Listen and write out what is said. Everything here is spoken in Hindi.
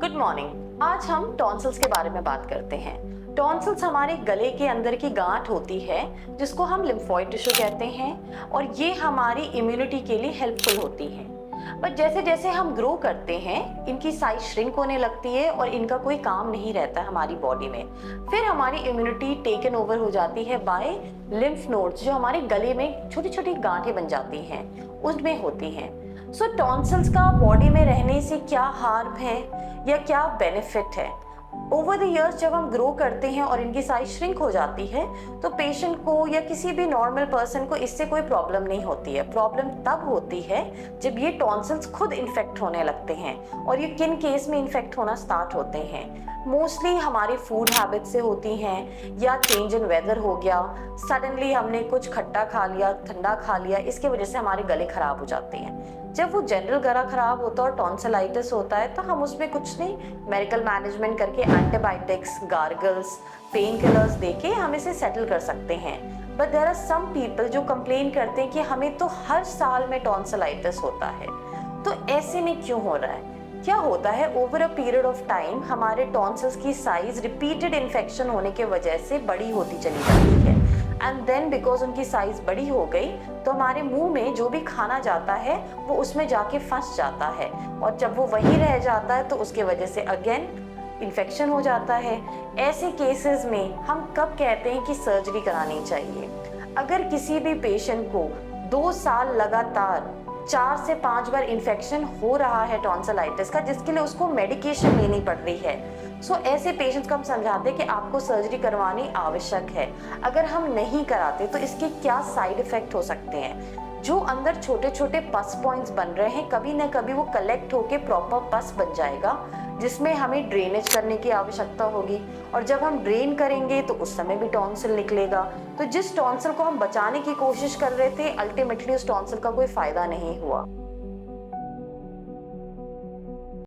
Good morning. आज हम टॉन्सिल्स के बारे में बात करते हैं। टॉन्सिल्स हमारे गले के अंदर की गांठ होती है जिसको हम लिम्फोइड टिश्यू कहते हैं और ये हमारी इम्यूनिटी के लिए हेल्पफुल होती है। बट जैसे जैसे हम ग्रो करते हैं इनकी साइज श्रिंक होने लगती है और इनका कोई काम नहीं रहता हमारी बॉडी में। फिर हमारी इम्यूनिटी टेकन ओवर हो जाती है बाय लिम्फ नोड्स जो हमारे गले में छोटी छोटी गांठें बन जाती हैं उसमें होती हैं। सो टॉन्सिल्स का बॉडी में रहने से क्या हार्म है या क्या बेनिफिट है? ओवर द इयर्स जब हम ग्रो करते हैं और इनकी साइज श्रिंक हो जाती है तो पेशेंट को या किसी भी नॉर्मल पर्सन को इससे कोई प्रॉब्लम नहीं होती है। प्रॉब्लम तब होती है जब ये टॉन्सिल्स खुद इन्फेक्ट होने लगते हैं। और ये किन केस में इन्फेक्ट होना स्टार्ट होते हैं? मोस्टली हमारी फूड हैबिट से होती हैं या चेंज इन वेदर हो गया, सडनली हमने कुछ खट्टा खा लिया, ठंडा खा लिया, इसकी वजह से हमारे गले खराब हो जाते हैं। जब वो जनरल गला खराब होता है और टॉन्सिलाइटिस होता है तो हम उसमें कुछ नहीं, मेडिकल मैनेजमेंट करके एंटीबायोटिक्स, गार्गल्स, पेन किलर्स देके हम इसे सेटल कर सकते हैं। But there are some people जो कंप्लेन करते हैं कि हमें तो हर साल में टॉन्सिलाइटिस होता है। तो ऐसे में क्यों हो रहा है? क्या होता है, over a period of time हमारे टॉन्सिल्स की साइज रिपीटेड इन्फेक्शन होने के वजह से बड़ी होती चली जाती है। एंड देन बिकॉज उनकी साइज बड़ी हो गई तो हमारे मुंह में जो भी खाना जाता है वो उसमें जाके फंस जाता है और जब वो वहीं रह जाता है तो उसके वजह से अगेन इन्फेक्शन हो जाता है। ऐसे केसेस में हम कब कहते हैं कि सर्जरी करानी चाहिए? अगर किसी भी पेशेंट को 2 साल लगातार 4 से 5 बार इन्फेक्शन हो रहा है टॉन्सिलाइटिस का, जिसके लिए उसको मेडिकेशन लेनी पड़ रही है, सो ऐसे पेशेंट्स को हम समझाते हैं कि आपको सर्जरी करवानी आवश्यक है। अगर हम नहीं कराते तो इसके क्या साइड इफेक्ट हो सकते हैं? जो अंदर छोटे छोटे पस पॉइंट्स बन रहे हैं कभी ना कभी वो कलेक्ट होके प्रॉपर पस बन जाएगा जिसमें हमें ड्रेनेज करने की आवश्यकता होगी और जब हम ड्रेन करेंगे तो उस समय भी टॉन्सिल निकलेगा। तो जिस टॉन्सिल को हम बचाने की कोशिश कर रहे थे अल्टीमेटली उस टॉन्सिल का कोई फायदा नहीं हुआ।